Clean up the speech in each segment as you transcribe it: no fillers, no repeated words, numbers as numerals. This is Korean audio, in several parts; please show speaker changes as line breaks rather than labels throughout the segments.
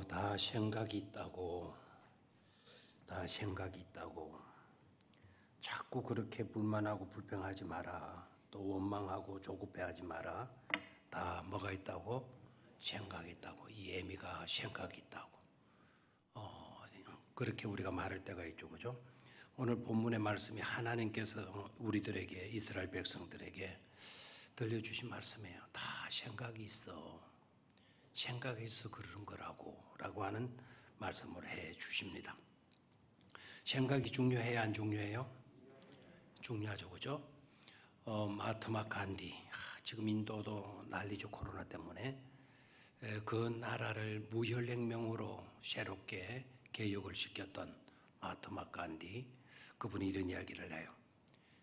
다 생각이 있다고, 다 생각이 있다고. 자꾸 그렇게 불만하고 불평하지 마라. 또 원망하고 조급해하지 마라. 다 뭐가 있다고? 생각이 있다고. 이 애미가 생각이 있다고. 그렇게 우리가 말할 때가 있죠, 그죠? 오늘 본문의 말씀이 하나님께서 우리들에게, 이스라엘 백성들에게 들려주신 말씀이에요. 다 생각이 있어. 생각이 있어 그러는 거라고 하는 말씀을 해 주십니다. 생각이 중요해요, 안 중요해요? 중요하죠, 그죠? 마하트마 간디, 지금 인도도 난리죠, 코로나 때문에. 그 나라를 무혈혁명으로 새롭게 개혁을 시켰던 마하트마 간디, 그분이 이런 이야기를 해요.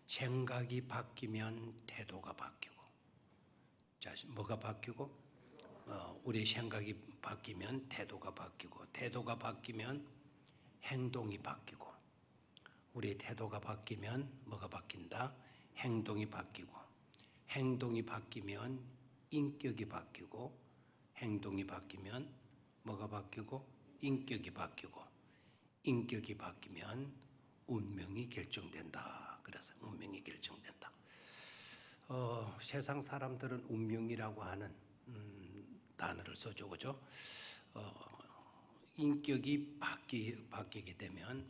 생각이 바뀌면 태도가 바뀌고, 자, 뭐가 바뀌고? 우리의 생각이 바뀌면 태도가 바뀌고, 태도가 바뀌면 행동이 바뀌고, 우리의 태도가 바뀌면 뭐가 바뀐다? 행동이 바뀌고, 행동이 바뀌면 인격이 바뀌고, 행동이 바뀌면 뭐가 바뀌고? 인격이 바뀌고, 인격이 바뀌면 운명이 결정된다. 그래서 운명이 결정된다. 세상 사람들은 운명이라고 하는 단어를 써죠, 그죠? 인격이 바뀌게 되면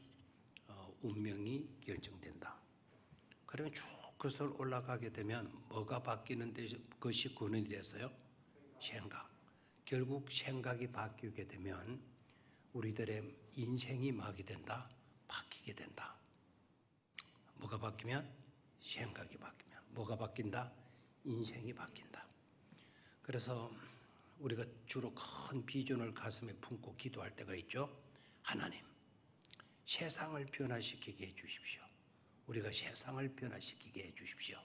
운명이 결정된다. 그러면 쭉 그것을 올라가게 되면 뭐가 바뀌는 것이 근원이 됐어요? 생각. 결국 생각이 바뀌게 되면 우리들의 인생이 막이 된다? 바뀌게 된다. 뭐가 바뀌면? 생각이 바뀌면. 뭐가 바뀐다? 인생이 바뀐다. 그래서 우리가 주로 큰 비전을 가슴에 품고 기도할 때가 있죠. 하나님, 세상을 변화시키게 해주십시오. 우리가 세상을 변화시키게 해주십시오.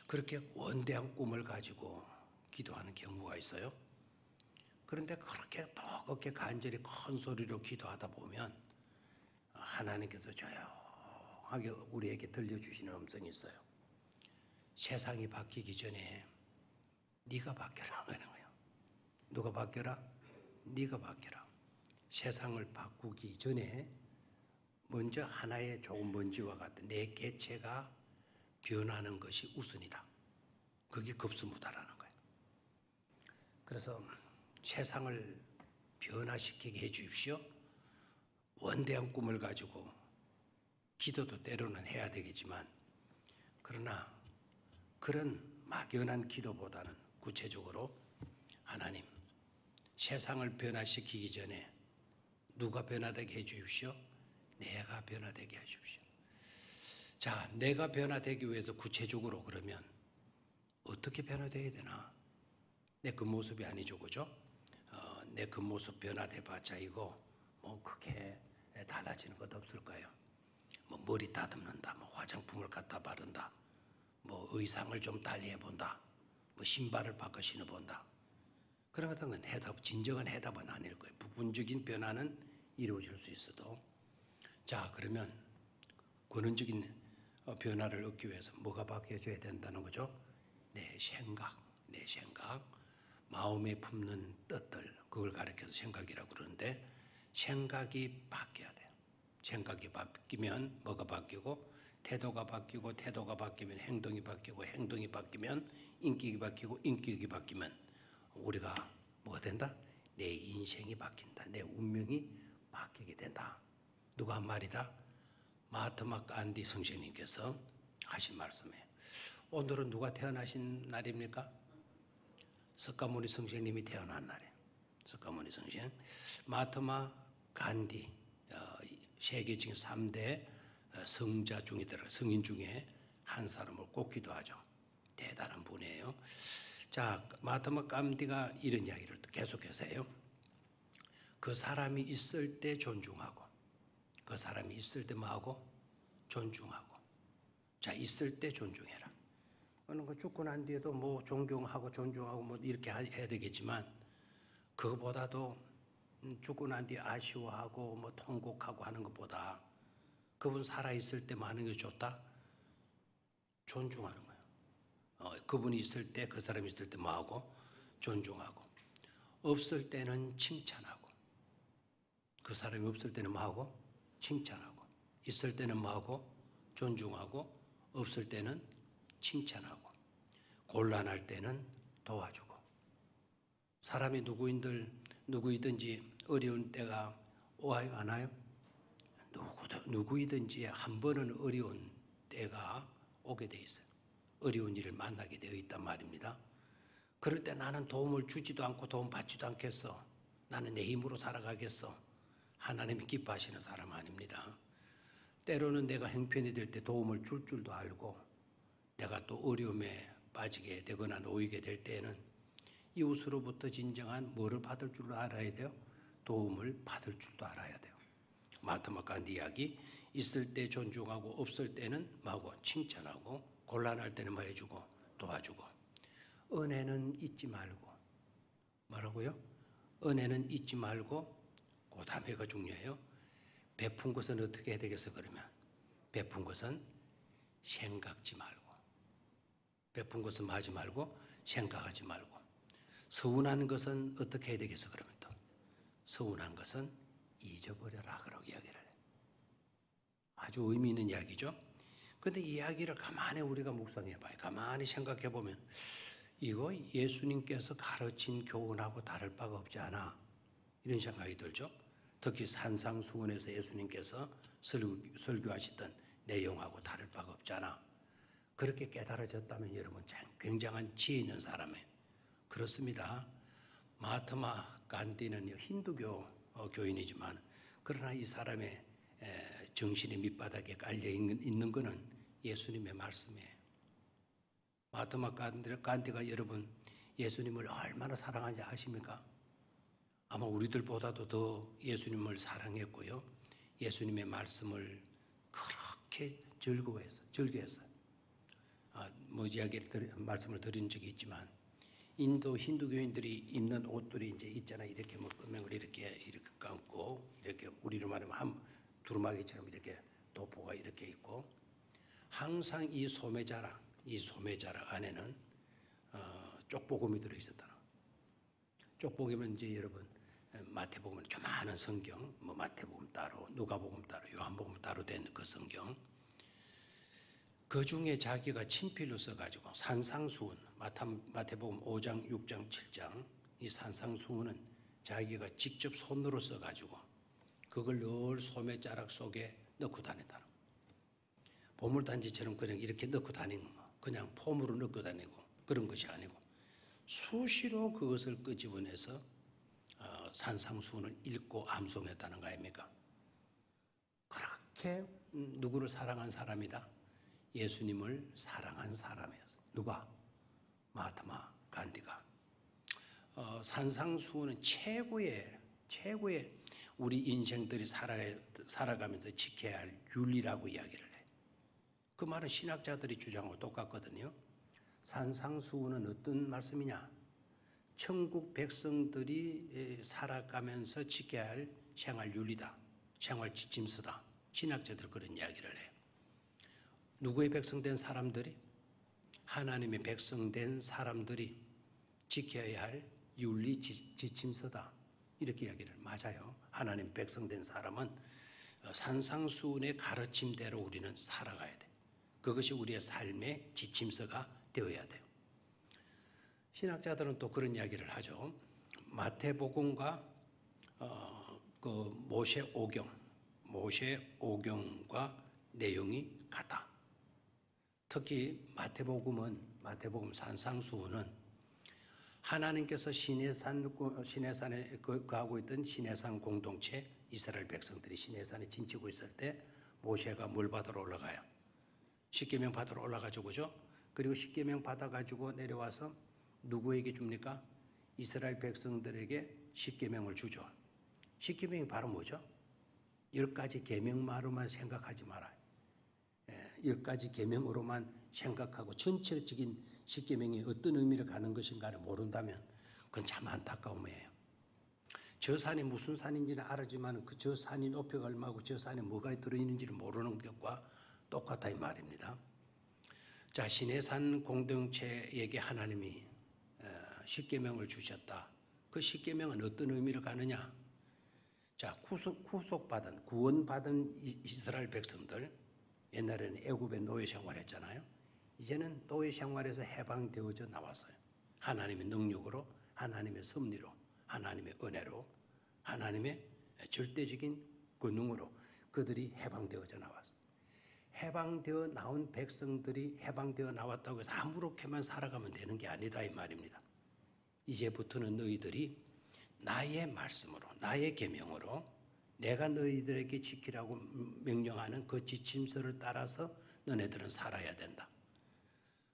그렇게 원대한 꿈을 가지고 기도하는 경우가 있어요. 그런데 그렇게 뜨겁게 간절히 큰 소리로 기도하다 보면 하나님께서 조용하게 우리에게 들려주시는 음성이 있어요. 세상이 바뀌기 전에 네가 바뀌어라 하는 거예요. 누가 바뀌어라? 네가 바뀌어라. 세상을 바꾸기 전에 먼저 하나의 조금 먼지와 같은 내 개체가 변하는 것이 우선이다. 그게 급수무다라는 거예요. 그래서 세상을 변화시키게 해 주십시오. 원대한 꿈을 가지고 기도도 때로는 해야 되겠지만, 그러나 그런 막연한 기도보다는 구체적으로 하나님, 세상을 변화시키기 전에 누가 변화되게 해 주십시오? 내가 변화되게 해 주십시오. 자, 내가 변화되기 위해서 구체적으로 그러면 어떻게 변화되어야 되나? 내 겉모습이 아니죠, 그죠? 내 겉모습 변화돼 봤자 이거 뭐 크게 달라지는 것 없을 거예요. 뭐 머리 다듬는다, 뭐 화장품을 갖다 바른다, 뭐 의상을 좀 달리 해본다, 뭐 신발을 바꿔 신어본다. 그런 같은 건 진정한 해답은 아닐 거예요. 부분적인 변화는 이루어질 수 있어도. 자, 그러면 근원적인 변화를 얻기 위해서 뭐가 바뀌어져야 된다는 거죠? 내 생각. 마음에 품는 뜻들, 그걸 가리켜서 생각이라고 그러는데, 생각이 바뀌어야 돼요. 생각이 바뀌면 뭐가 바뀌고, 태도가 바뀌고, 태도가 바뀌면 행동이 바뀌고, 행동이 바뀌면 인격이 바뀌고, 인격이 바뀌면 우리가 뭐가 된다? 내 인생이 바뀐다. 내 운명이 바뀌게 된다. 누가 한 말이다? 마하트마 간디 선생님께서 하신 말씀이에요. 오늘은 누가 태어나신 날입니까? 석가모니 선생님이 태어난 날이에요. 석가모니 선생. 마하트마 간디, 세계적인 3대 성자 중에 성인 중에 한 사람을 꼽기도 하죠. 대단한 분이에요. 자, 마하트마 간디가 이런 이야기를 또 계속해서 해요. 그 사람이 있을 때 존중하고, 그 사람이 있을 때 뭐하고? 존중하고. 자, 있을 때 존중해라. 어느 거 죽고 난 뒤에도 뭐 존경하고 존중하고 뭐 이렇게 해야 되겠지만, 그거보다도 죽고 난 뒤에 아쉬워하고 뭐 통곡하고 하는 것보다 그분 살아있을 때 뭐 하는 게 좋다? 존중하는 거예요. 그분이 있을 때, 그 사람이 있을 때 뭐하고? 존중하고. 없을 때는 칭찬하고, 그 사람이 없을 때는 뭐하고? 칭찬하고, 있을 때는 뭐하고? 존중하고, 없을 때는 칭찬하고, 곤란할 때는 도와주고. 사람이 누구이든지 어려운 때가 와요, 안 와요? 누구이든지 한 번은 어려운 때가 오게 돼 있어요. 어려운 일을 만나게 되어 있단 말입니다. 그럴 때 나는 도움을 주지도 않고 도움 받지도 않겠어. 나는 내 힘으로 살아가겠어. 하나님이 기뻐하시는 사람 아닙니다. 때로는 내가 형편이 될 때 도움을 줄 줄도 알고, 내가 또 어려움에 빠지게 되거나 놓이게 될 때에는 이웃으로부터 진정한 뭐를 받을 줄도 알아야 돼요? 도움을 받을 줄도 알아야 돼요. 마하트마 간디 이야기, 있을 때 존중하고 없을 때는 뭐하고? 칭찬하고, 곤란할 때는 뭐 해주고? 도와주고. 은혜는 잊지 말고. 뭐라고요? 은혜는 잊지 말고, 그 다음에가 중요해요. 베푼 것은 어떻게 해야 되겠어? 그러면 베푼 것은 생각지 말고, 베푼 것은 뭐 하지 말고? 생각하지 말고. 서운한 것은 어떻게 해야 되겠어? 그러면 또 서운한 것은 잊어버려라, 그러고 이야기를 해요. 아주 의미 있는 이야기죠. 그런데 이 이야기를 가만히 우리가 묵상해 봐요. 가만히 생각해 보면 이거 예수님께서 가르친 교훈하고 다를 바가 없지 않아, 이런 생각이 들죠. 특히 산상수훈에서 예수님께서 설교하시던 내용하고 다를 바가 없지 않아. 그렇게 깨달아졌다면 여러분 굉장한 지혜 있는 사람이에요. 그렇습니다. 마하트마 간디는 힌두교 교인이지만, 그러나 이 사람의 정신이 밑바닥에 깔려 있는 것은 예수님의 말씀이에요. 마하트마 간디가 여러분 예수님을 얼마나 사랑하는지 아십니까? 아마 우리들보다도 더 예수님을 사랑했고요, 예수님의 말씀을 그렇게 즐거워했어요. 말씀을 드린 적이 있지만, 인도 힌두교인들이 입는 옷들이 이제 있잖아요. 이렇게 끄명을 이렇게 감고, 이렇게 우리로 말하면 두루마기처럼 이렇게 도포가 이렇게 있고, 항상 이 소매자락 안에는 쪽복음이 들어 있었다. 쪽복음은 이제 여러분 마태복음은 조그마한 성경, 마태복음 따로, 누가복음 따로, 요한복음 따로 된 그 성경, 그 중에 자기가 친필로 써가지고 산상수훈, 마태복음 5장, 6장, 7장, 이 산상수훈은 자기가 직접 손으로 써가지고 그걸 늘 소매자락 속에 넣고 다닌다. 보물단지처럼 그냥 이렇게 넣고 다니는 거, 그냥 폼으로 넣고 다니고 그런 것이 아니고 수시로 그것을 끄집어내서 산상수훈을 읽고 암송했다는 거 아닙니까? 그렇게 누구를 사랑한 사람이다? 예수님을 사랑한 사람이었어요. 누가? 마하트마 간디가. 산상수훈은 최고의 우리 인생들이 살아가면서 지켜야 할 윤리라고 이야기를 해요. 그 말은 신학자들이 주장하고 똑같거든요. 산상수훈은 어떤 말씀이냐? 천국 백성들이 살아가면서 지켜야 할 생활윤리다, 생활지침서다. 신학자들 그런 이야기를 해요. 누구의 백성된 사람들이? 하나님의 백성된 사람들이 지켜야 할 윤리 지침서다, 이렇게 이야기를. 맞아요. 하나님 백성된 사람은 산상수훈의 가르침대로 우리는 살아가야 돼. 그것이 우리의 삶의 지침서가 되어야 돼요. 신학자들은 또 그런 이야기를 하죠. 마태복음과 그 모세오경과 내용이 같다. 특히 마태복음 산상수훈은 하나님께서 시내산에 거하고 있던 시내산 공동체, 이스라엘 백성들이 시내산에 진치고 있을 때 모세가 뭘 받으러 올라가요? 십계명 받으러 올라가죠, 그죠? 그리고 십계명 받아가지고 내려와서 누구에게 줍니까? 이스라엘 백성들에게 십계명을 주죠. 십계명이 바로 뭐죠? 10가지 계명만으로만 생각하지 말아요. 10가지 계명으로만 생각하고 전체적인 십계명이 어떤 의미를 가는 것인가를 모른다면 그건 참 안타까움이에요. 저 산이 무슨 산인지는 알았지만 그 저 산이 높이가 얼마고 저 산에 뭐가 들어있는지를 모르는 것과 똑같다 이 말입니다. 자, 시내산 공동체에게 하나님이 십계명을 주셨다. 그 십계명은 어떤 의미를 가느냐? 자, 구속받은 구원받은 이스라엘 백성들, 옛날에는 애굽의 노예 생활했잖아요. 이제는 노예 생활에서 해방되어져 나왔어요. 하나님의 능력으로, 하나님의 섭리로, 하나님의 은혜로, 하나님의 절대적인 권능으로 그들이 해방되어져 나왔어요. 해방되어 나온 백성들이 해방되어 나왔다고 해서 아무렇게만 살아가면 되는 게 아니다 이 말입니다. 이제부터는 너희들이 나의 말씀으로, 나의 계명으로 내가 너희들에게 지키라고 명령하는 그 지침서를 따라서 너네들은 살아야 된다.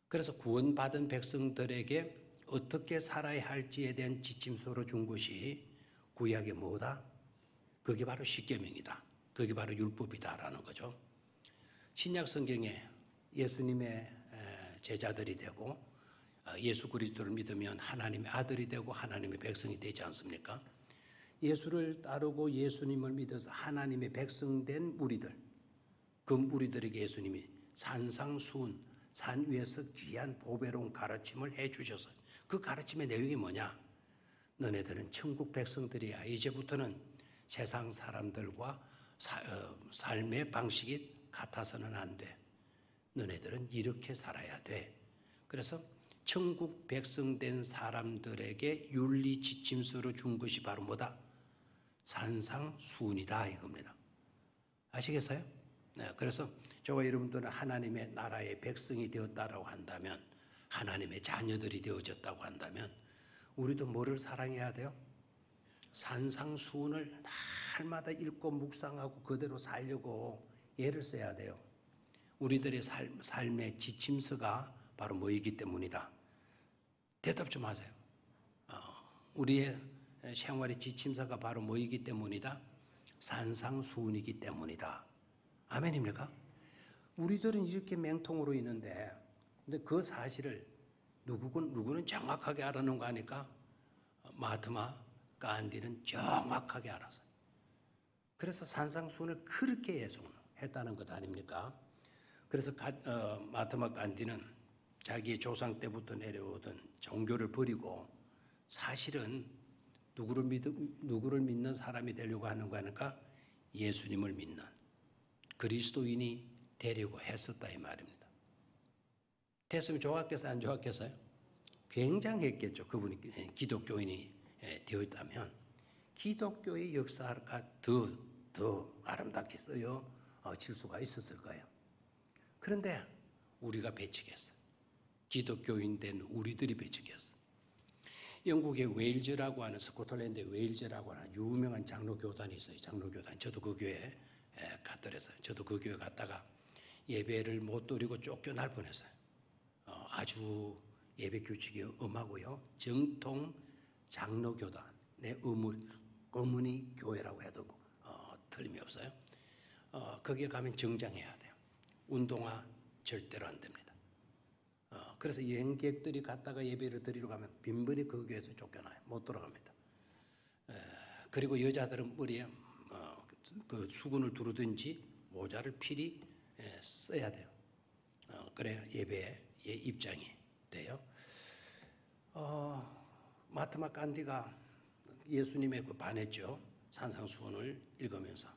그래서 구원받은 백성들에게 어떻게 살아야 할지에 대한 지침서로 준 것이 구약의 뭐다? 그게 바로 십계명이다. 그게 바로 율법이다라는 거죠. 신약 성경에 예수님의 제자들이 되고 예수 그리스도를 믿으면 하나님의 아들이 되고 하나님의 백성이 되지 않습니까? 예수를 따르고 예수님을 믿어서 하나님의 백성된 무리들, 그 무리들에게 예수님이 산상수훈, 산 위에서 귀한 보배로운 가르침을 해주셔서 그 가르침의 내용이 뭐냐? 너네들은 천국 백성들이야. 이제부터는 세상 사람들과 삶의 방식이 같아서는 안 돼. 너네들은 이렇게 살아야 돼. 그래서 천국 백성 된 사람들에게 윤리 지침서로 준 것이 바로 뭐다? 산상수훈이다 이겁니다. 아시겠어요? 네, 그래서 저와 여러분들은 하나님의 나라의 백성이 되었다라고 한다면, 하나님의 자녀들이 되어졌다고 한다면 우리도 뭐를 사랑해야 돼요? 산상수훈을 날마다 읽고 묵상하고 그대로 살려고 애를 써야 돼요. 우리들의 삶의 지침서가 바로 뭐이기 때문이다. 대답 좀 하세요. 우리의 생활의 지침서가 바로 뭐이기 때문이다? 산상수훈이기 때문이다. 아멘입니까? 우리들은 이렇게 맹통으로 있는데, 근데 그 사실을 누구는 정확하게 알아놓은 거 아니까? 마하트마 간디는 정확하게 알았어요. 그래서 산상수훈을 그렇게 예송했다는 것 아닙니까? 그래서 마하트마 간디는 자기의 조상 때부터 내려오던 종교를 버리고 사실은 누구를 믿는 사람이 되려고 하는 거 아닐까? 예수님을 믿는 그리스도인이 되려고 했었다 이 말입니다. 됐으면 좋았겠어요? 안 좋았겠어요? 굉장했겠죠. 그분이 기독교인이 되었다면 기독교의 역사가 더 아름답게 쓰여질 수가 있었을 거예요. 그런데 우리가 배척했어. 기독교인 된 우리들이 배척했어. 영국의 웨일즈라고 하는, 스코틀랜드의 웨일즈라고 하는 유명한 장로교단이 있어요. 장로교단. 저도 그 교회에 갔더랬어요. 저도 그 교회 갔다가 예배를 못 드리고 쫓겨날 뻔했어요. 아주 예배 규칙이 엄하고요. 정통 장로교단의 어머니 교회라고 해도 틀림이 없어요. 거기에 가면 정장해야 돼요. 운동화 절대로 안 됩니다. 그래서 여행객들이 갔다가 예배를 드리러 가면 빈번히 그 교회에서 쫓겨나요. 못 돌아갑니다. 그리고 여자들은 머리에 그 수건을 두르든지 모자를 필히 써야 돼요. 그래야 예배에 입장이 돼요. 마하트마 간디가 예수님에 반했죠. 산상수훈을 읽으면서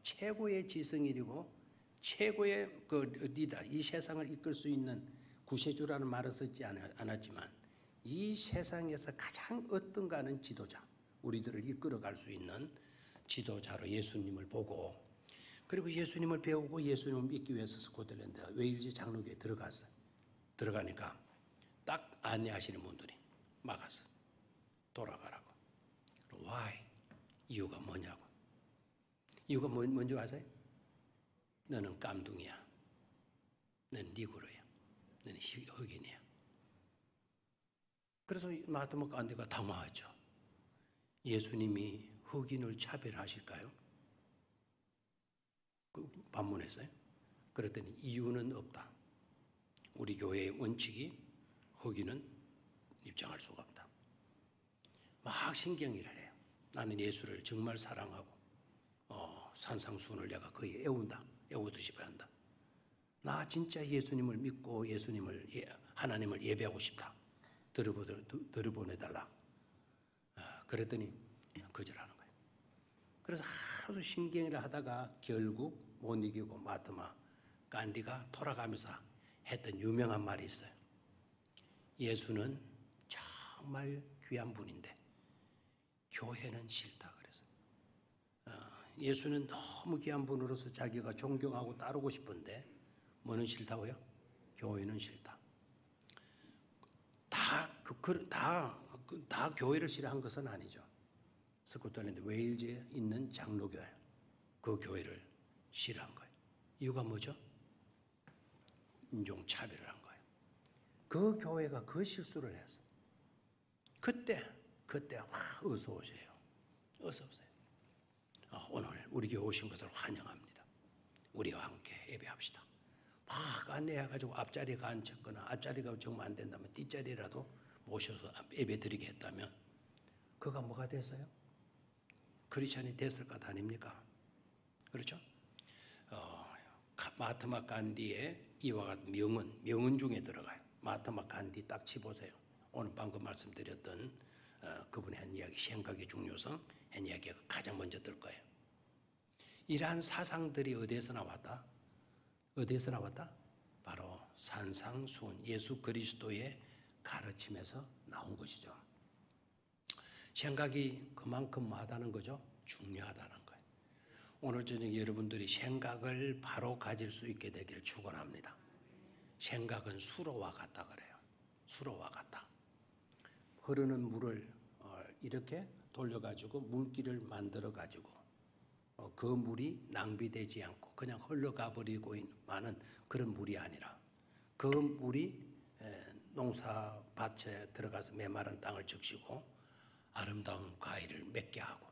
최고의 지성인이고 최고의 리더, 이 세상을 이끌 수 있는 구세주라는 말을 쓰지 않았지만 이 세상에서 가장 어떤가는 지도자, 우리들을 이끌어갈 수 있는 지도자로 예수님을 보고, 그리고 예수님을 배우고 예수님을 믿기 위해서 스코틀랜드 웨일즈 장로교에 들어갔어요. 들어가니까 딱 안내하시는 분들이 막았어. 돌아가라고. Why? 이유가 뭐냐고. 이유가 뭔지 아세요? 너는 깜둥이야. 너는 니그로야. 너는 흑인이야. 그래서 마하트마 간디가 당황하죠. 예수님이 흑인을 차별하실까요? 그 반문했어요. 그랬더니 이유는 없다. 우리 교회의 원칙이 흑인은 입장할 수가 없다. 막 신경질을 해요. 나는 예수를 정말 사랑하고 산상수훈을 내가 거의 애우듯이 한다. 나 진짜 예수님을 믿고 하나님을 예배하고 싶다. 들어보내달라. 그랬더니 거절하는 거예요. 그래서 하루 신경을 하다가 결국 못 이기고 마하트마 간디가 돌아가면서 했던 유명한 말이 있어요. 예수는 정말 귀한 분인데 교회는 싫다 그래서. 예수는 너무 귀한 분으로서 자기가 존경하고 따르고 싶은데 뭐는 싫다고요? 교회는 싫다. 다 교회를 싫어한 것은 아니죠. 스코틀랜드 웨일즈에 있는 장로교회, 그 교회를 싫어한 거예요. 이유가 뭐죠? 인종차별을 한 거예요. 그 교회가 그 실수를 해서 그때 어서 오세요. 어서 오세요. 오늘 우리 교회 오신 것을 환영합니다. 우리와 함께 예배합시다. 막 안내해가지고 앞자리에 앉혔거나 앞자리가 정말 안 된다면 뒷자리라도 모셔서 예배 드리게 했다면 그가 뭐가 됐어요? 크리스찬이 됐을 것 아닙니까? 그렇죠? 마하트마 간디의 이와 같은 명언 중에 들어가요. 마하트마 간디 딱 치보세요. 오늘 방금 말씀드렸던 그분의 한 이야기, 생각의 중요성 한 이야기가 가장 먼저 들 거예요. 이러한 사상들이 어디에서 나왔다? 어디에서 나왔다? 바로 산상수훈, 예수 그리스도의 가르침에서 나온 것이죠. 생각이 그만큼 뭐하다는 거죠? 중요하다는 거예요. 오늘 저녁 여러분들이 생각을 바로 가질 수 있게 되기를 축원합니다. 생각은 수로와 같다 그래요. 수로와 같다. 흐르는 물을 이렇게 돌려가지고 물길을 만들어가지고 그 물이 낭비되지 않고 그냥 흘러가 버리고 많은 그런 물이 아니라 그 물이 농사밭에 들어가서 메마른 땅을 적시고 아름다운 과일을 맺게 하고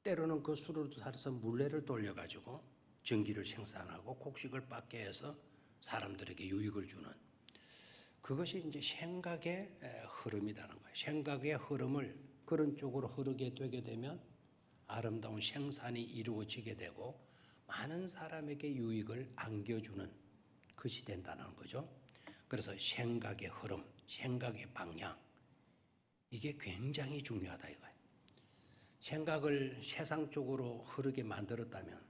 때로는 그 수로를 타서 물레를 돌려가지고 전기를 생산하고 곡식을 빻게 해서 사람들에게 유익을 주는 그것이 이제 생각의 흐름이라는 거예요. 생각의 흐름을 그런 쪽으로 흐르게 되게 되면 아름다운 생산이 이루어지게 되고 많은 사람에게 유익을 안겨주는 것이 된다는 거죠. 그래서 생각의 흐름, 생각의 방향 이게 굉장히 중요하다 이거예요. 생각을 세상 쪽으로 흐르게 만들었다면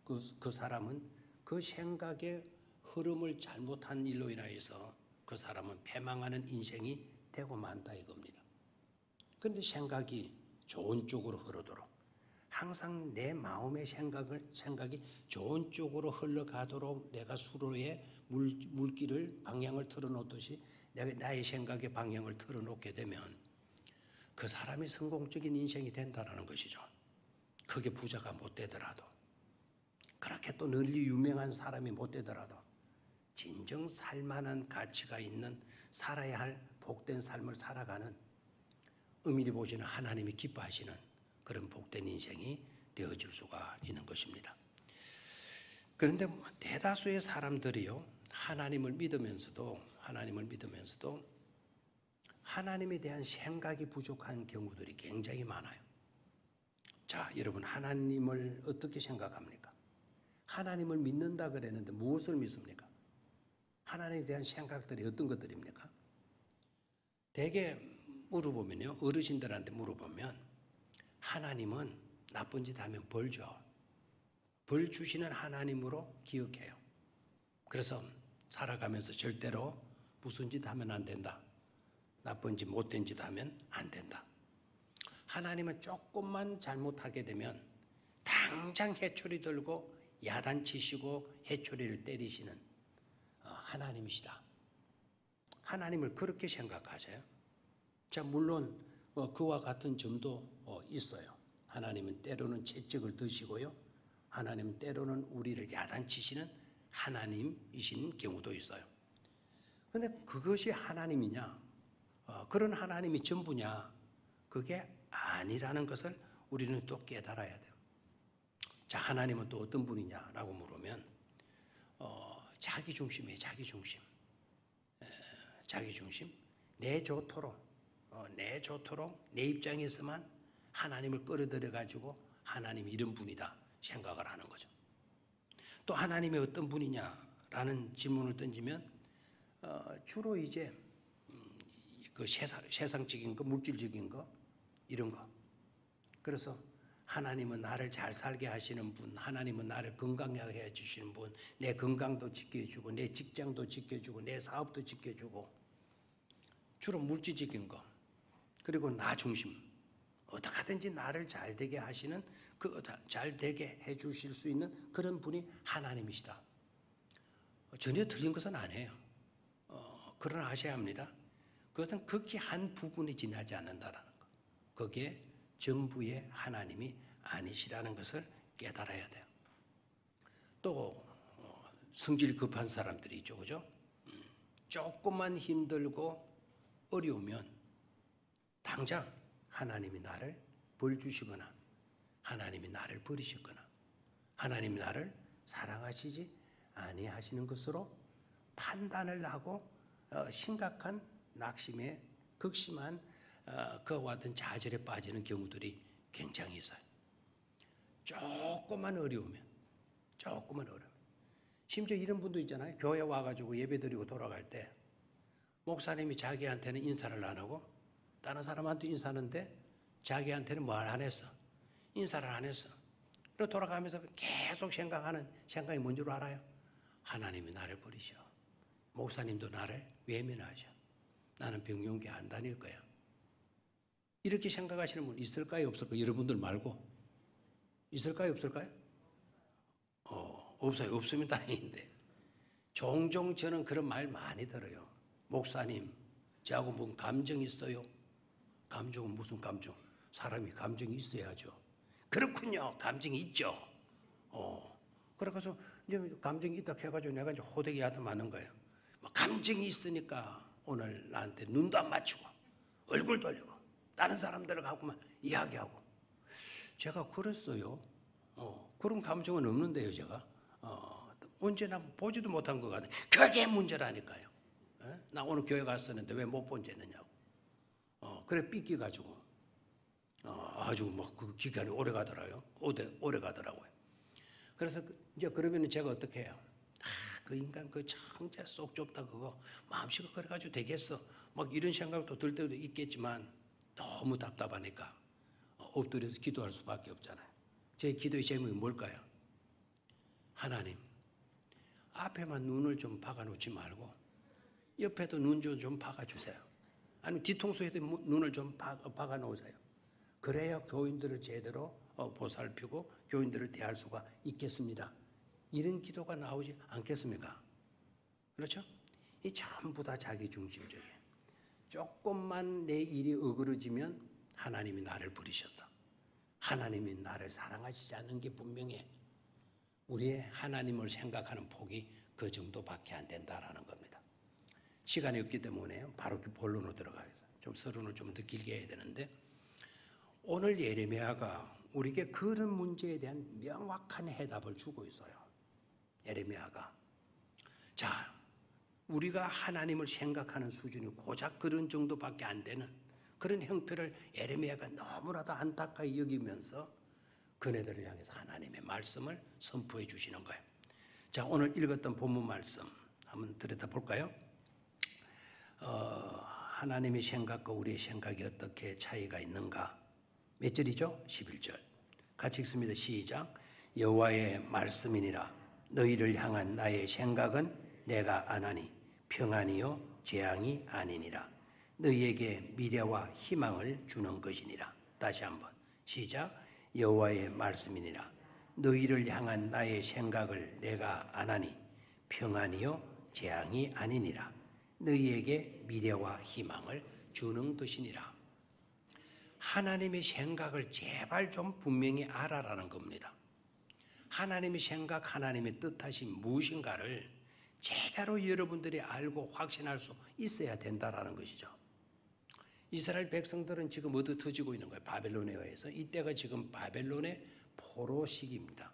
그 사람은 그 생각의 흐름을 잘못한 일로 인하여서 그 사람은 패망하는 인생이 되고 만다 이겁니다. 그런데 생각이 좋은 쪽으로 흐르도록 항상 내 마음의 생각이 좋은 쪽으로 흘러가도록 내가 수로에 물길을 방향을 틀어놓듯이 내가 나의 생각의 방향을 틀어놓게 되면 그 사람이 성공적인 인생이 된다는 것이죠. 크게 부자가 못 되더라도 그렇게 또 널리 유명한 사람이 못 되더라도 진정 살만한 가치가 있는 살아야 할 복된 삶을 살아가는 엄밀히 보시는 하나님이 기뻐하시는 그런 복된 인생이 되어질 수가 있는 것입니다. 그런데 대다수의 사람들이요 하나님을 믿으면서도 하나님에 대한 생각이 부족한 경우들이 굉장히 많아요. 자, 여러분 하나님을 어떻게 생각합니까? 하나님을 믿는다 그랬는데 무엇을 믿습니까? 하나님에 대한 생각들이 어떤 것들입니까? 대개 물어보면요, 어르신들한테 물어보면 하나님은 나쁜 짓 하면 벌 줘. 벌 주시는 하나님으로 기억해요. 그래서 살아가면서 절대로 무슨 짓 하면 안 된다. 나쁜 짓, 못된 짓 하면 안 된다. 하나님은 조금만 잘못하게 되면 당장 해초리 들고 야단치시고 해초리를 때리시는 하나님이시다. 하나님을 그렇게 생각하세요? 자, 물론 그와 같은 점도 있어요. 하나님은 때로는 채찍을 드시고요. 하나님은 때로는 우리를 야단치시는 하나님이신 경우도 있어요. 그런데 그것이 하나님이냐? 그런 하나님이 전부냐? 그게 아니라는 것을 우리는 또 깨달아야 돼요. 자, 하나님은 또 어떤 분이냐라고 물으면 자기중심이에요. 자기중심. 내 좋도록 내 입장에서만 하나님을 끌어들여가지고 하나님 이런 분이다 생각을 하는 거죠. 또 하나님이 어떤 분이냐라는 질문을 던지면 주로 이제 그 세상적인 거, 물질적인 거 이런 거. 그래서 하나님은 나를 잘 살게 하시는 분, 하나님은 나를 건강하게 해주시는 분, 내 건강도 지켜주고 내 직장도 지켜주고 내 사업도 지켜주고, 주로 물질적인 거, 그리고 나 중심, 어떻게 하든지 나를 잘 되게 하시는, 잘 되게 해주실 수 있는 그런 분이 하나님이시다. 전혀 틀린 것은 아니에요. 그러나 아셔야 합니다. 그것은 극히 한 부분이 지나지 않는다라는 것. 거기에 전부의 하나님이 아니시라는 것을 깨달아야 돼요. 또 성질 급한 사람들이 있죠, 그죠? 조금만 힘들고 어려우면 당장 하나님이 나를 벌 주시거나 하나님이 나를 버리시거나 하나님이 나를 사랑하시지 아니하시는 것으로 판단을 하고 심각한 낙심에 극심한 그와 같은 좌절에 빠지는 경우들이 굉장히 있어요. 조금만 어려우면 심지어 이런 분도 있잖아요. 교회 와가지고 예배드리고 돌아갈 때 목사님이 자기한테는 인사를 안 하고 다른 사람한테 인사하는데 자기한테는 뭘 안 했어? 인사를 안 했어. 그리고 돌아가면서 계속 생각하는 생각이 뭔 줄 알아요? 하나님이 나를 버리셔. 목사님도 나를 외면하셔. 나는 병용기 안 다닐 거야. 이렇게 생각하시는 분 있을까요? 없을까요? 여러분들 말고. 있을까요? 없을까요? 없어요. 없으면 다행인데. 종종 저는 그런 말 많이 들어요. 목사님, 저하고 무슨 감정 있어요? 감정은 무슨 감정? 사람이 감정이 있어야죠. 그렇군요. 감정이 있죠. 그래서 이제 감정이 있다 해가지고 내가 이제 호되게 맞는 거예요. 감정이 있으니까 오늘 나한테 눈도 안 맞추고 얼굴 돌리고 다른 사람들을 갖고만 이야기하고. 제가 그랬어요. 그런 감정은 없는데요, 제가. 언제나 보지도 못한 것 같아요. 그게 문제라니까요. 나 오늘 교회 갔었는데 왜 못 본 죄느냐고. 그래 삐끼가지고 아주 그 기간이 오래 가더라고요. 오래 가더라고요. 그래서 이제 그러면 제가 어떻게 해요? 그 인간 그 창자 속 좁다 그거 마음씨가 그래가지고 되겠어. 막 이런 생각도 들 때도 있겠지만 너무 답답하니까 엎드려서 기도할 수밖에 없잖아요. 제 기도의 제목이 뭘까요? 하나님, 앞에만 눈을 좀 박아놓지 말고 옆에도 눈 좀 박아주세요. 아니면 뒤통수에도 눈을 좀 박아놓으세요. 그래야 교인들을 제대로 보살피고 교인들을 대할 수가 있겠습니다. 이런 기도가 나오지 않겠습니까? 그렇죠? 이 전부 다 자기 중심적이에요. 조금만 내 일이 어그러지면 하나님이 나를 버리셨다. 하나님이 나를 사랑하시지 않는 게 분명해. 우리의 하나님을 생각하는 폭이 그 정도밖에 안 된다라는 겁니다. 시간이 없기 때문에 바로 그 본론으로 들어가겠습니다. 좀 서론을 좀 더 길게 해야 되는데, 오늘 예레미야가 우리에게 그런 문제에 대한 명확한 해답을 주고 있어요. 예레미야가. 자, 우리가 하나님을 생각하는 수준이 고작 그런 정도밖에 안 되는 그런 형편을 예레미야가 너무나도 안타까이 여기면서 그네들을 향해서 하나님의 말씀을 선포해 주시는 거예요. 자, 오늘 읽었던 본문 말씀 한번 들여다볼까요? 하나님의 생각과 우리의 생각이 어떻게 차이가 있는가? 몇 절이죠? 11절. 같이 읽습니다. 시작. 여호와의 말씀이니라. 너희를 향한 나의 생각은 내가 아나니 평안이요 재앙이 아니니라. 너희에게 미래와 희망을 주는 것이니라. 다시 한번 시작. 여호와의 말씀이니라. 너희를 향한 나의 생각을 내가 아나니 평안이요 재앙이 아니니라. 너희에게 미래와 희망을 주는 것이니라. 하나님의 생각을 제발 좀 분명히 알아라는 겁니다. 하나님의 생각, 하나님의 뜻하신 무엇인가를 제대로 여러분들이 알고 확신할 수 있어야 된다라는 것이죠. 이스라엘 백성들은 지금 어디 터지고 있는 거예요? 바벨론에 의해서. 이때가 지금 바벨론의 포로 시기입니다.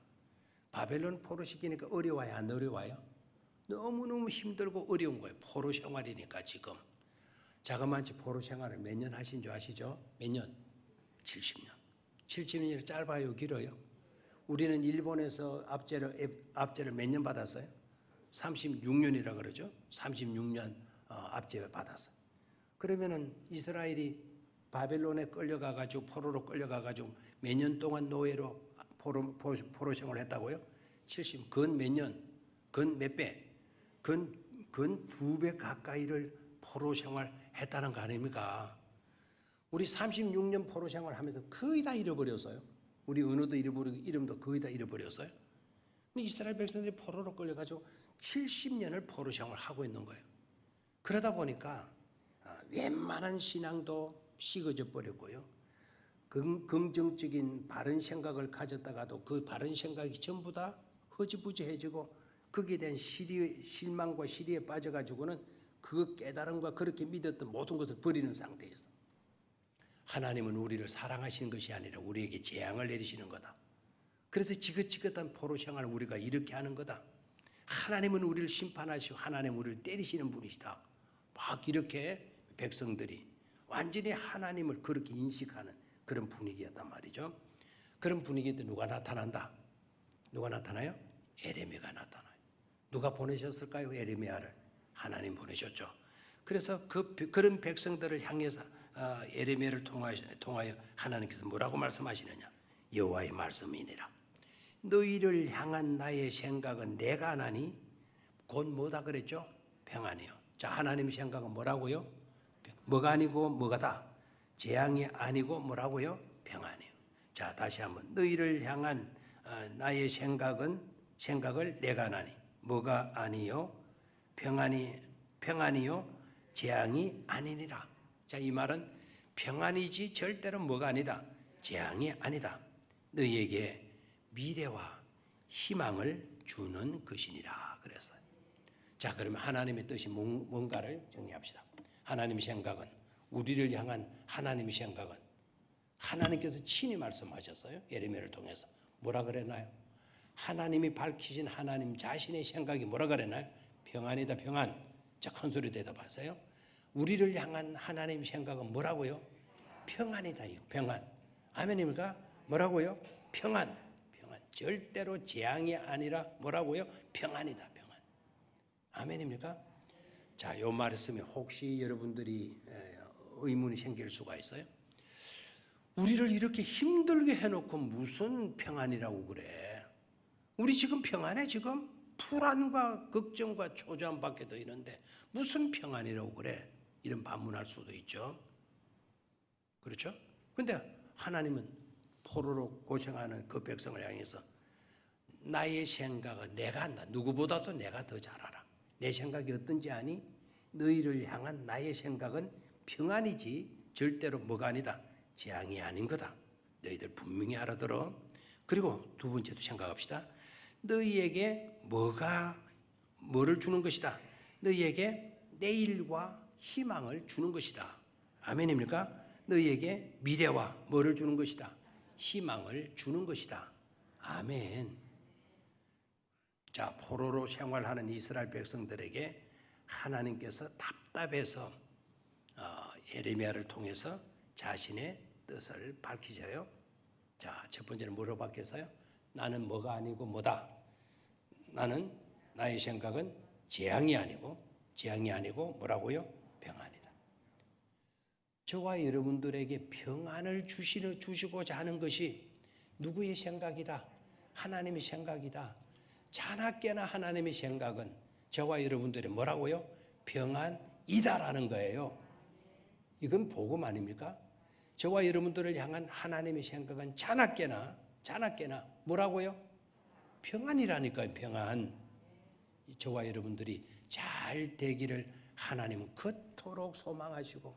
바벨론 포로 시기니까 어려워요? 안 어려워요? 너무너무 힘들고 어려운 거예요. 포로 생활이니까 지금. 자그마치 포로 생활을 몇 년 하신 줄 아시죠? 몇 년? 70년. 70년이 짧아요? 길어요? 우리는 일본에서 압제를 몇 년 받았어요? 36년이라 그러죠. 36년 압제를 받았어요. 그러면은 이스라엘이 바벨론에 끌려가가지고 포로로 끌려가가지고 몇 년 동안 노예로 포로 생활을 했다고요? 70, 근 몇 년, 근 몇 배, 근 2배 가까이를 포로 생활했다는 거 아닙니까? 우리 36년 포로 생활하면서 거의 다 잃어버렸어요. 우리 언어도 잃어버리고 이름도 거의 다 잃어버렸어요. 이스라엘 백성들이 포로로 끌려가지고 70년을 포로 생활을 하고 있는 거예요. 그러다 보니까 웬만한 신앙도 식어져 버렸고요. 긍정적인 바른 생각을 가졌다가도 그 바른 생각이 전부 다 허지부지해지고 거기에 대한 실망과 시리에 빠져가지고는 그 깨달음과 그렇게 믿었던 모든 것을 버리는 상태에서 하나님은 우리를 사랑하시는 것이 아니라 우리에게 재앙을 내리시는 거다. 그래서 지긋지긋한 포로 생활을 우리가 이렇게 하는 거다. 하나님은 우리를 심판하시고 하나님은 우리를 때리시는 분이시다. 막 이렇게 백성들이 완전히 하나님을 그렇게 인식하는 그런 분위기였단 말이죠. 그런 분위기에 누가 나타난다? 누가 나타나요? 에레미야가 나타나요. 누가 보내셨을까요? 에레미야를. 하나님 보내셨죠. 그래서 그런 백성들을 향해서 에레미야를 통하여 하나님께서 뭐라고 말씀하시느냐? 여호와의 말씀이니라. 너희를 향한 나의 생각은 내가 하나니 곧 뭐다 그랬죠? 평안이요. 자, 하나님의 생각은 뭐라고요? 뭐가 아니고 뭐가다? 재앙이 아니고 뭐라고요? 평안이요. 자, 다시 한번 너희를 향한 나의 생각을 내가 하나니 뭐가 아니요? 평안이요? 재앙이 아니니라. 자, 이 말은 평안이지 절대로 뭐가 아니다? 재앙이 아니다. 너희에게 미래와 희망을 주는 것이니라 그랬어요. 자, 그러면 하나님의 뜻이 뭔가를 정리합시다. 하나님의 생각은, 우리를 향한 하나님의 생각은 하나님께서 친히 말씀하셨어요. 예레미야를 통해서. 뭐라 그랬나요? 하나님이 밝히신 하나님 자신의 생각이 뭐라 그랬나요? 평안이다, 평안. 자, 큰 소리 대답하세요. 우리를 향한 하나님의 생각은 뭐라고요? 평안이다요, 평안. 아멘입니까? 뭐라고요? 평안. 평안. 절대로 재앙이 아니라 뭐라고요? 평안이다, 평안. 아멘입니까? 자, 이 말씀에 혹시 여러분들이 의문이 생길 수가 있어요? 우리를 이렇게 힘들게 해놓고 무슨 평안이라고 그래? 우리 지금 평안해? 지금 불안과 걱정과 초조함밖에 더 있는데 무슨 평안이라고 그래? 이런 반문할 수도 있죠. 그렇죠? 근데 하나님은 포로로 고생하는 그 백성을 향해서 나의 생각은 내가 한다. 누구보다도 내가 더 잘 알아. 내 생각이 어떤지 아니? 너희를 향한 나의 생각은 평안이지 절대로 뭐가 아니다. 재앙이 아닌 거다. 너희들 분명히 알아들어. 그리고 두 번째도 생각합시다. 너희에게 뭐를 주는 것이다. 너희에게 내일과 희망을 주는 것이다. 아멘입니까? 너희에게 미래와 뭐를 주는 것이다. 희망을 주는 것이다. 아멘. 자, 포로로 생활하는 이스라엘 백성들에게 하나님께서 답답해서 예레미야를 통해서 자신의 뜻을 밝히셔요. 자, 첫 번째는 뭐로 바뀌었어요? 나는 뭐가 아니고 뭐다. 나의 생각은 재앙이 아니고 뭐라고요? 평안이다. 저와 여러분들에게 평안을 주시고자 하는 것이 누구의 생각이다? 하나님의 생각이다. 자나깨나 하나님의 생각은 저와 여러분들이 뭐라고요? 평안이다라는 거예요. 이건 복음 아닙니까? 저와 여러분들을 향한 하나님의 생각은 자나깨나 뭐라고요? 평안이라니까요. 평안. 저와 여러분들이 잘 되기를 하나님은 그토록 소망하시고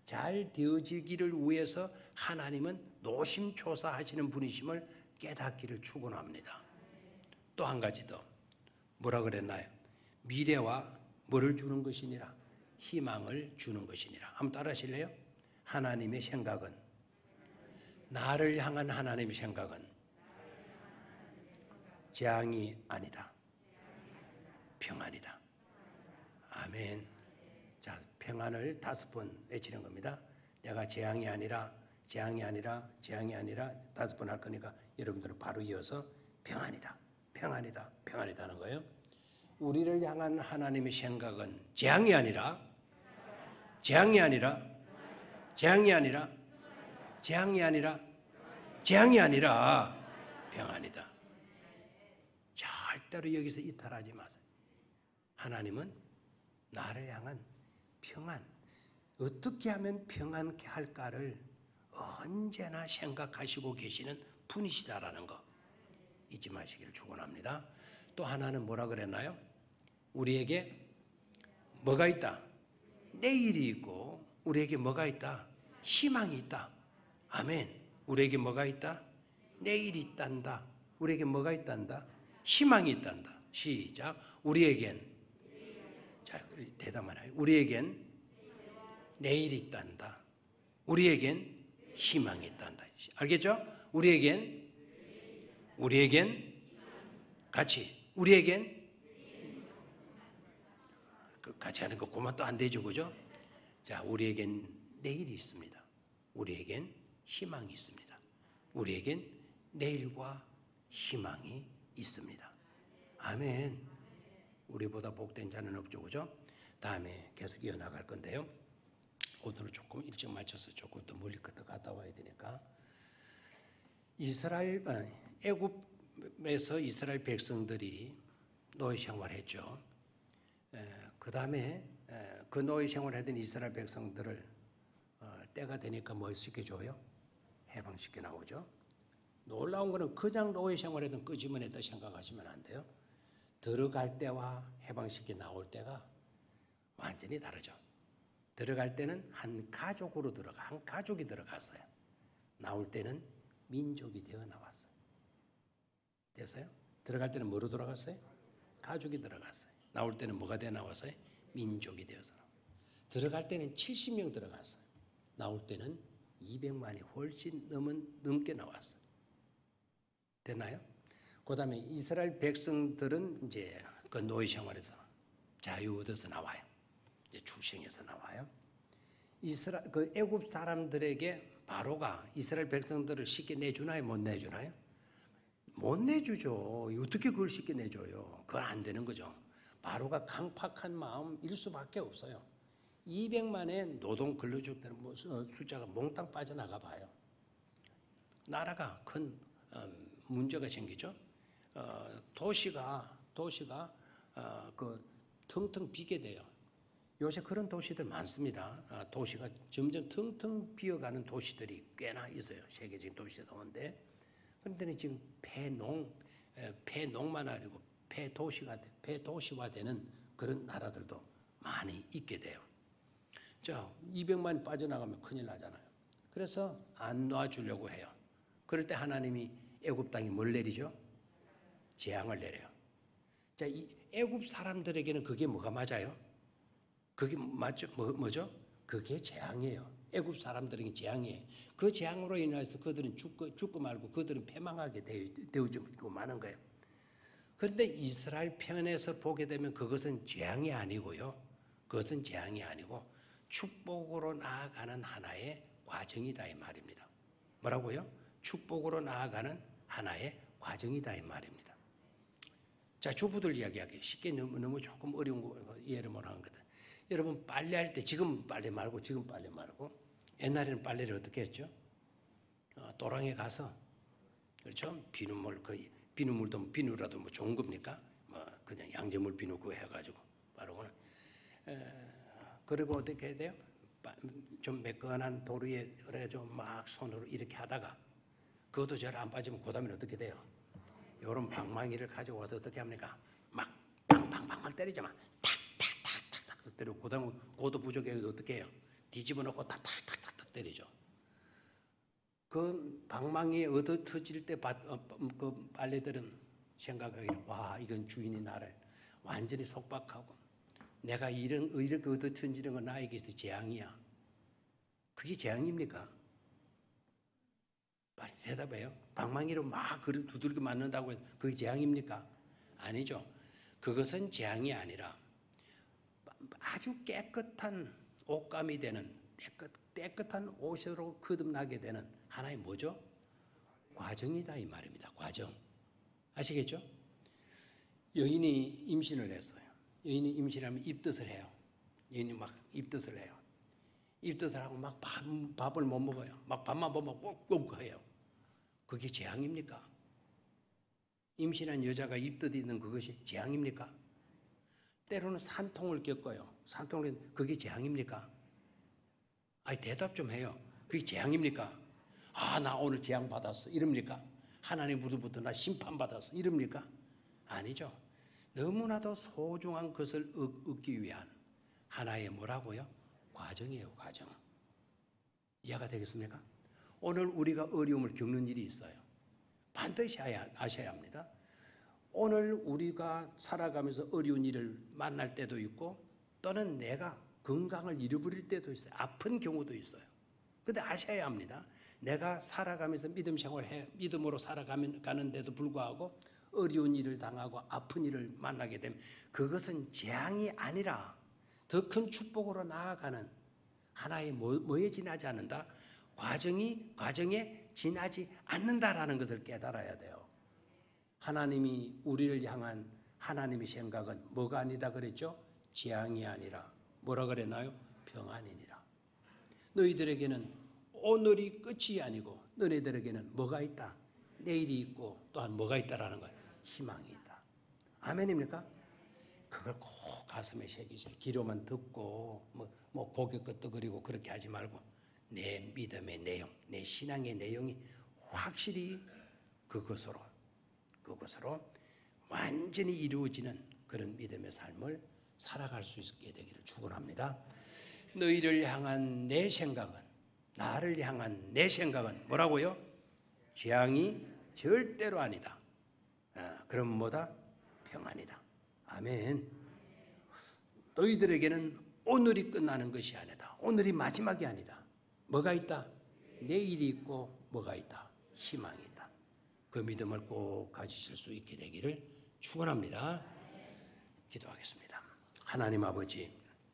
잘 되어지기를 위해서 하나님은 노심초사하시는 분이심을 깨닫기를 축원합니다. 또 한 가지 더. 뭐라 그랬나요? 미래와 뭐를 주는 것이니라? 희망을 주는 것이니라. 한번 따라 하실래요? 하나님의 생각은, 나를 향한 하나님의 생각은 재앙이 아니다. 평안이다. 아멘. 자, 평안을 5번 외치는 겁니다. 내가 재앙이 아니라 5번 할 거니까 여러분들은 바로 이어서 평안이다 하는 거예요. 우리를 향한 하나님의 생각은 재앙이 아니라 재앙이 아니라 재앙이 아니라 재앙이 아니라 평안이다. 절대로 여기서 이탈하지 마세요. 하나님은 나를 향한 평안, 어떻게 하면 평안케 할까를 언제나 생각하시고 계시는 분이시다라는 거 잊지 마시기를 축원합니다. 또 하나는 뭐라 그랬나요? 우리에게 뭐가 있다? 내일이 있고 우리에게 뭐가 있다? 희망이 있다. 아멘. 우리에게 뭐가 있다? 내일이 있단다. 우리에게 뭐가 있단다? 희망이 있단다. 시작. 우리에겐, 자, 대답하나요? 우리에겐 내일이 있단다. 우리에겐 희망이 있단다. 알겠죠? 우리에겐 같이 우리에겐 같이 하는 거 그만 또 안 되죠, 그죠? 자, 우리에겐 내일이 있습니다. 우리에겐 희망이 있습니다. 우리에겐 내일과 희망이 있습니다. 아멘. 우리보다 복된 자는 없죠, 그죠? 다음에 계속 이어나갈 건데요. 오늘은 조금 일찍 맞춰서 조금 더 멀리 더 갔다 와야 되니까 애굽에서 이스라엘 백성들이 노예 생활했죠. 그 다음에 그 노예 생활하던 이스라엘 백성들을 때가 되니까 뭐 시켜줘요? 해방시켜 나오죠. 놀라운 거는 그냥 노예 생활하던 끄지문에다 생각하시면 안 돼요. 들어갈 때와 해방시켜 나올 때가 완전히 다르죠. 들어갈 때는 한 가족으로 한 가족이 들어갔어요. 나올 때는 민족이 되어 나왔어요. 됐어요? 들어갈 때는 뭐로 들어갔어요? 가족이 들어갔어요. 나올 때는 뭐가 되어 나왔어요? 민족이 되어서. 들어갈 때는 70명 들어갔어요. 나올 때는 200만이 훨씬 넘게 나왔어요. 됐나요? 그 다음에 이스라엘 백성들은 이제 그 노예 생활에서 자유 얻어서 나와요. 이제 출생해서 나와요. 그 애굽 사람들에게 바로가 이스라엘 백성들을 쉽게 내주나요? 못 내주나요? 못 내주죠. 어떻게 그걸 쉽게 내줘요? 그건 안 되는 거죠. 바로가 강팍한 마음일 수밖에 없어요. 200만의 노동 근로직들 숫자가 몽땅 빠져나가 봐요. 나라가 큰 문제가 생기죠. 도시가 그 텅텅 비게 돼요. 요새 그런 도시들 많습니다. 도시가 점점 텅텅 비어가는 도시들이 꽤나 있어요. 세계적인 도시 가운데. 그런데 지금 폐농만 아니고 폐도시화되는 그런 나라들도 많이 있게 돼요. 자, 200만이 빠져나가면 큰일 나잖아요. 그래서 안 놔주려고 해요. 그럴 때 하나님이 애굽 땅에 뭘 내리죠? 재앙을 내려요. 자, 이 애굽 사람들에게는 그게 뭐가 맞아요? 그게 맞죠? 뭐죠? 그게 재앙이에요. 애굽 사람들에게 재앙이에요. 그 재앙으로 인해서 그들은 죽고 말고 그들은 패망하게 되어지고 마는 거예요. 그런데 이스라엘 편에서 보게 되면 그것은 재앙이 아니고요. 그것은 재앙이 아니고 축복으로 나아가는 하나의 과정이다 이 말입니다. 뭐라고요? 축복으로 나아가는 하나의 과정이다 이 말입니다. 자, 주부들 이야기하기 쉽게 너무 조금 어려운 거 이해를 못하는 거든. 여러분 빨래할 때 지금 빨래 말고 옛날에는 빨래를 어떻게 했죠? 도랑에 가서 그렇죠? 비누물도 비누라도 뭐 좋은 겁니까? 뭐 그냥 양재물 비누 그거 해가지고 바르고는 그리고 어떻게 해야 돼요? 좀 매끈한 도로 위에 그래가지고 막 손으로 이렇게 하다가 그것도 잘 안 빠지면 그다음에 어떻게 돼요? 요런 방망이를 가지고 와서 어떻게 합니까? 막 빵빵빵빵 때리죠. 막 탁탁탁탁탁 때리고 그다음에 그것도 부족해서 어떻게 해요? 뒤집어 놓고 탁탁탁탁 때리죠. 그 방망이에 얻어 터질 때 그 빨래들은 생각하기를 와 이건 주인이 나를 완전히 속박하고 내가 이렇게 얻어 터지는 건 나에게서 재앙이야. 그게 재앙입니까? 빨리 대답해요. 방망이로 막 두들겨 맞는다고 해서 그게 재앙입니까? 아니죠. 그것은 재앙이 아니라 아주 깨끗한 옷감이 되는 깨끗한 옷으로 거듭나게 되는 하나의 뭐죠? 과정이다 이 말입니다. 과정. 아시겠죠? 여인이 임신을 했어요. 여인이 임신하면 입덧을 해요. 여인이 막 입덧을 해요. 입덧을 하고 막 밥을 못 먹어요. 막 밥만 보면 꾹꾹 해요. 그게 재앙입니까? 임신한 여자가 입덧이 있는 그것이 재앙입니까? 때로는 산통을 겪어요. 산통을 그게 재앙입니까? 아니 대답 좀 해요. 그게 재앙입니까? 아, 나 오늘 재앙 받았어. 이럽니까? 하나님으로부터 나 심판 받았어. 이럽니까? 아니죠. 너무나도 소중한 것을 얻기 위한 하나의 뭐라고요? 과정이에요, 과정. 이해가 되겠습니까? 오늘 우리가 어려움을 겪는 일이 있어요. 반드시 아셔야 합니다. 오늘 우리가 살아가면서 어려운 일을 만날 때도 있고 또는 내가 건강을 잃어버릴 때도 있어요. 아픈 경우도 있어요. 그런데 아셔야 합니다. 내가 살아가면서 믿음으로 살아가는데도 불구하고 어려운 일을 당하고 아픈 일을 만나게 되면 그것은 재앙이 아니라 더 큰 축복으로 나아가는 하나의 뭐에 지나지 않는다? 과정에 지나지 않는다라는 것을 깨달아야 돼요. 하나님이 우리를 향한 하나님의 생각은 뭐가 아니다 그랬죠? 재앙이 아니라 뭐라 그랬나요? 평안이니라. 너희들에게는 오늘이 끝이 아니고 너희들에게는 뭐가 있다? 내일이 있고 또한 뭐가 있다라는 거예요. 희망이 있다. 아멘입니까? 그걸 꼭 가슴에 새기세요. 귀로만 듣고 뭐 고개 끄덕거리고 그렇게 하지 말고 내 믿음의 내용, 내 신앙의 내용이 확실히 그것으로 완전히 이루어지는 그런 믿음의 삶을 살아갈 수 있게 되기를 축원합니다. 너희를 향한 내 생각은, 나를 향한 내 생각은 뭐라고요? 재앙이 절대로 아니다. 그럼 뭐다? 평안이다. 아멘. 너희들에게는 오늘이 끝나는 것이 아니다. 오늘이 마지막이 아니다. 뭐가 있다? 내일이 있고 뭐가 있다? 희망이 있다. 그 믿음을 꼭 가지실 수 있게 되기를 축원합니다. 기도하겠습니다. 하나님 아버지,